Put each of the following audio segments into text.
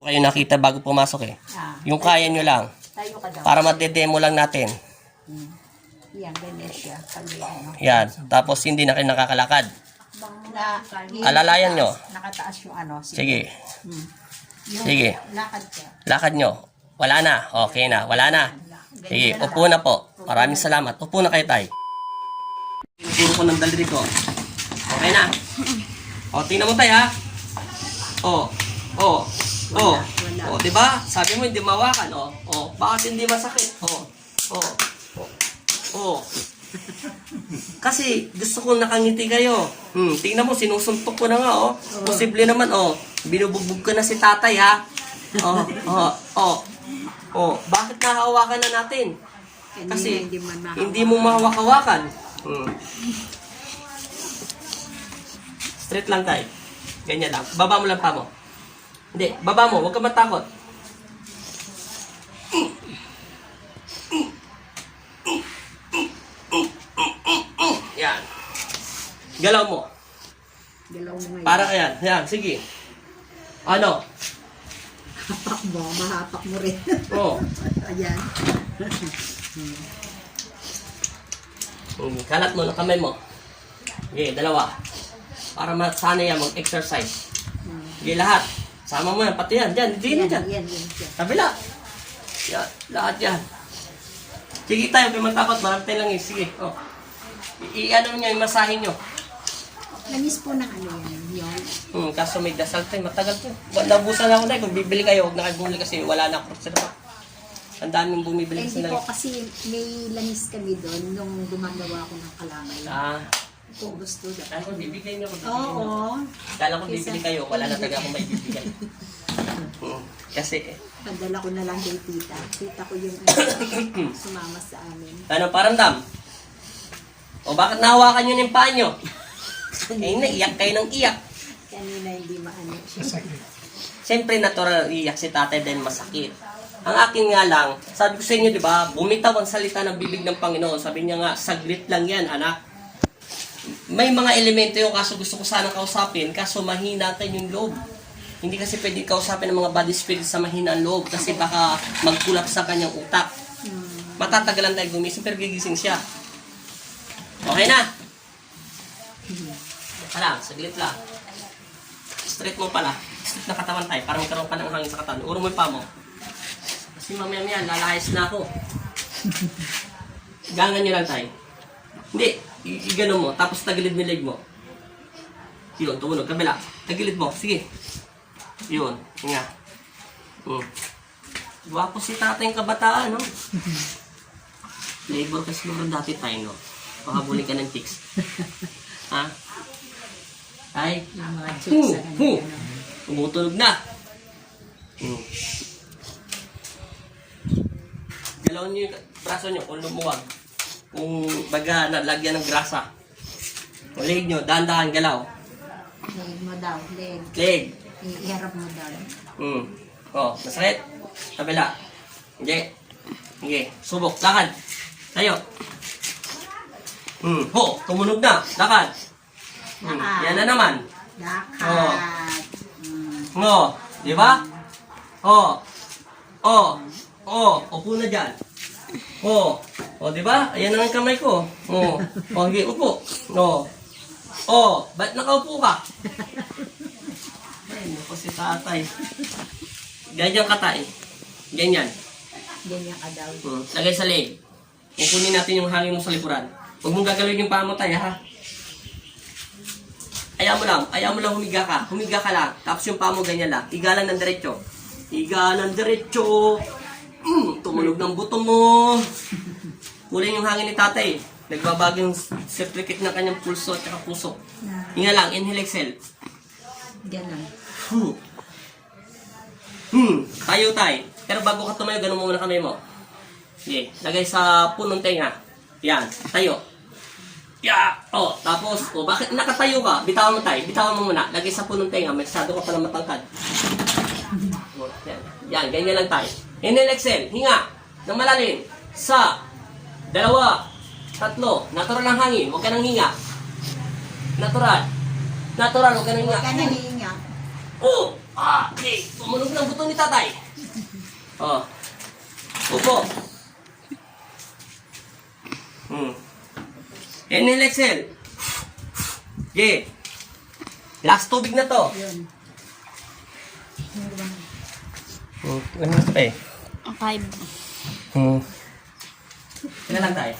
Kayo nakita bago pumasok eh. Yung kaya nyo lang. Tayo ka daw. Para madedemo lang natin. Yan, ganyan siya. Ano. Yan. Tapos hindi na kayo nakakalakad. Na, Alalayan nyo. Nakataas yung ano. Sige. Yung Sige. lakad ka. Lakad nyo. Wala na. Okay na. Wala na. Sige. Upo na po. Maraming salamat. Upo na kayo tayo. Tinuturo ko ng daliri ko. Okay na. O, tingnan mo tayo ha. O, di ba? Sabi mo hindi mawakan. Bakit hindi masakit? Kasi gusto kong nakangiti kayo. Tingnan mo, sinusuntok ko na nga, Posible naman, binubugbog ko na si tatay, ha? Bakit nahawakan na natin? Kasi hindi mo mahawak-hawakan. Straight lang tayo. Ganyan lang. Baba mo lang pa mo. Hindi, baba mo. Huwag ka matakot. Yan. Galaw mo. Galaw mo ngayon. Para yan. Yan, sige. Ano? Hapak mo. Mahapak mo rin. Oo. Ayan. Kalat mo ng kamay mo. Okay, dalawa. Para masanay yan mag-exercise. Okay, lahat. Sama mo yan, pati yan. Diyan, diyan, diyan. Yan. Kabila. Yan, lahat yan. Sige tayo, kaya matakot. Marami tayo lang eh. Sige, I-ano nyo, imasahin nyo. Lamis po ng ano yan. Yung Kaso may dasal tayo, matagal to. Nabusan na ako na, kung bibili kayo, huwag na kayo bumili kasi wala na ako sa pa. Ang daming bumibili kasi hindi po kasi may lamis kami doon nung gumagawa ko ng kalamay. Kung gusto daw. Kala ko bibigay nyo. Oo. Kala ko bibili kayo, wala na talaga akong may bibigay. Kasi, Padala ko na lang kay tita. Tita ko yung sumama sa amin. ano paramdam? O bakit nahawakan nyo ng paa nyo? Naiyak kayo ng iyak. Kanina hindi maano. Siyempre natural iyak si tatay dahil masakit. Ang akin nga lang, sabi ko sa inyo, di ba, bumitaw ang salita ng bibig ng Panginoon. Sabi niya nga, saglit lang yan, anak. May mga elemento yung kaso gusto ko sana kausapin, kaso mahina tayo yung loob. Hindi kasi pwede kausapin ng mga body spirit sa mahina ang loob kasi baka magkulap sa kanyang utak. Matatagalan tayo gumising pero gigising siya. Okay na? Hala, saglit lang. Straight mo pala. Straight na katawan tayo para magkaroon ka ng hangin sa katawan. Uro mo yung paa mo. Kasi mamaya lalayas na ako. Gangan nyo lang tayo. Hindi, igano mo, tapos tagilid mo yung leg mo. Yun, tumunog, kabila. Tagilid mo, sige. Yun, nga. Guwapo si tatay yung kabataan, no? Labor kasi naman dati tayo, no? Pakabulin ka ng chicks. Ha? Ay, Yung mga chicks sa kanila. tumutunog na. Galaw nyo yung braso nyo kung lumuwag. Kung baga nalagyan ng grasa. O leg nyo, dahan-dahan galaw. Leg mo daw. Leg. Leg. Iharap mo daw. Masakit. Kabila. Hindi. Sige, subok. Lakad. Tayo. Tumunog na. Lakad. Yan na naman. Lakad. Di ba? Upo na dyan. Di ba? Ayan na ang kamay ko. Sige, upo. Ba't nakaupo ka? Ay, naku si tatay. Ganyan ka tayo. Ganyan. Ganyan ka daw. Lagay sa leg. Kukunin natin yung hangin mo sa likuran. Huwag mong gagalawin yung paa mo tayo, ha? Ayaw mo lang humiga ka. Humiga ka lang. Tapos yung paa mo ganyan lang. Higa lang ng diretso. Higa ng diretso. Tumunog ng buto mo. Kunin yung hangin ni tatay. Nagbabago yung seplicate ng kanyang pulso at saka puso. Hinga lang. Inhale, exhale. Ganon. Tayo tayo. Pero bago ka tumayo, ganun mo muna kamay mo. Sige. Lagay sa punong tenga. Yan. Tayo. Tapos, bakit nakatayo ka? Bitawan mo tayo. Bitawan mo muna. Lagay sa punong tenga. Masyado ka pala matangkad. Yan. Ganyan lang tayo. Inhale, exhale. Hinga. Nang malalim. Sa 2, 3. Natural ang hangin. Huwag ka nang hinga. Natural. Natural. Huwag ka nang hinga. Huwag ka nang hihinga. Oh! Okay. Tumunog ng buto ni tatay. Oh. Upo. Inhale, exhale. Okay. Last tubig na to. Yun. Ano ito eh? 5. Ilan lang tayo?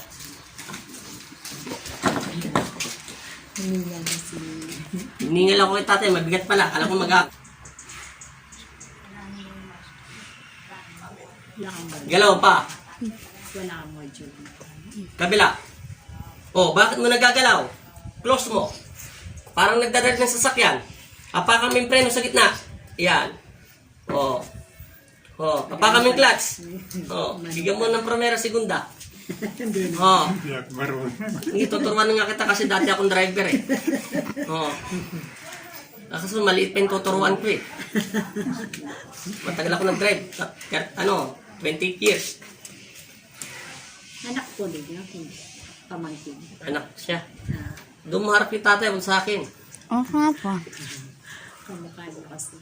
Humingal na si... Hiningal ako kay tatay. Mabigat pala. Alam ko Wala kang module. galaw pa. Wala kang module. Kabila. Oh, bakit mo nagagalaw? Close mo. Parang nagdadrive ng sasakyan. Apakan mo yung preno sa gitna. Yan. Oh. Oh, apakan mo yung clutch. Oh, bigyan mo ng primera segunda. Oh. Hindi, tuturuan na nga kita kasi dati akong driver eh. Oh. Kasi maliit pa yung tuturuan ko eh. Matagal ako nag-drive. 20 years. Anak ko din yun. Pamangkin. Anak siya. Ah, Doon maharap yung tatay, huwag sa akin. Oo nga po. kamukha mo kasi.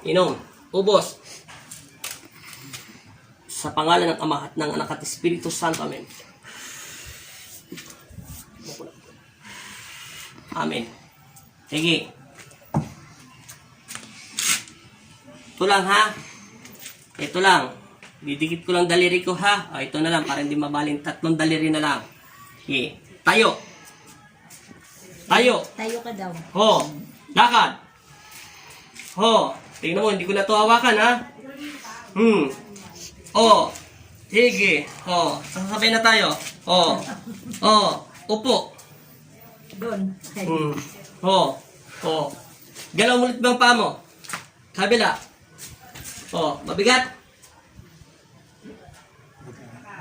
Inom. Ubos. Sa pangalan ng Ama at ng Anak at Espiritu Santo. Amen. Amen. Sige. Ito lang ha. Ito lang. Didikit ko lang daliri ko ha. O, ito na lang para hindi mabaling 3 daliri na lang. Sige. Tayo. Tayo. Tayo ka daw. Ho. Lakad. Ho. Tingnan mo, hindi ko na ito hawakan ha. O. Sige. O. Sasabay na tayo. O. O. Upo. Doon. O. O. Galaw ulit bang paa mo? Kabila. O. Mabigat.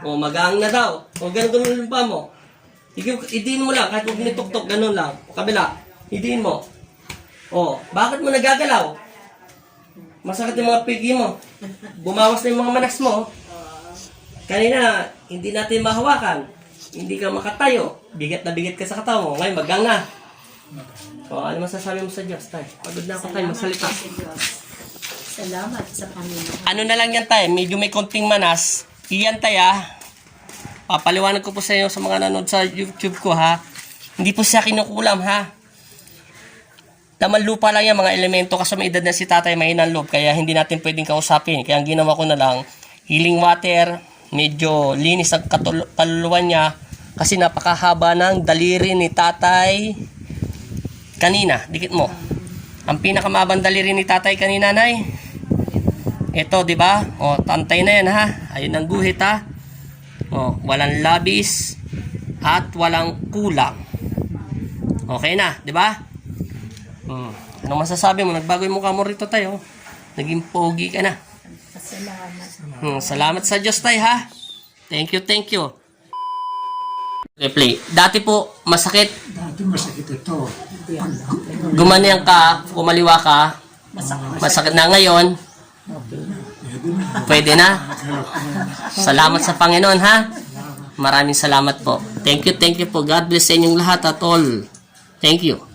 O. Magaang na daw. O. Ganun yung paa mo. Idiin mo lang. Kahit huwag nituktok. Ganun lang. Kabila. Idiin mo. O. Bakit mo nagagalaw? Masakit yung mga pigi mo. Bumawas na yung mga manas mo. Kanina, hindi natin mahawakan. Hindi ka makatayo. Bigat na bigat ka sa katawan mo. Ngayon, magang na. O, ano masasabi mo sa Diyos, tay? Pagod na ako tayo, magsalita. Sa Diyos. Salamat sa Panginoon. Ano na lang yan, tay? Medyo may konting manas. Iyan, tay, ha? Papaliwanag ko po sa inyo sa mga nanood sa YouTube ko, ha? Hindi po siya kinukulam, ha? Laman lupa lang yan, mga elemento, kasi may edad na si tatay, may inang loob, kaya hindi natin pwedeng kausapin. Kaya ang ginawa ko na lang, healing water, medyo linis ang kaluluwan niya, kasi napakahaba ng daliri ni tatay kanina. Dikit mo. Ang pinakamabang daliri ni tatay kanina, nay. Ito, di ba? O, tantay na yan, ha? Ayun ang guhit, ha? O, walang labis at walang kulang. Okay na, di ba? Ano masasabi mo? Nagbago yung mukha mo rito tayo. Naging pogi ka na. Salamat. Salamat sa Diyos tayo ha. Thank you, thank you. Okay, play. Dati po, masakit. Dati masakit ito. Gumanyan ka, kumaliwa ka. Masakit na ngayon. Pwede na. Salamat sa Panginoon ha. Maraming salamat po. Thank you po. God bless sa inyong lahat at all. Thank you.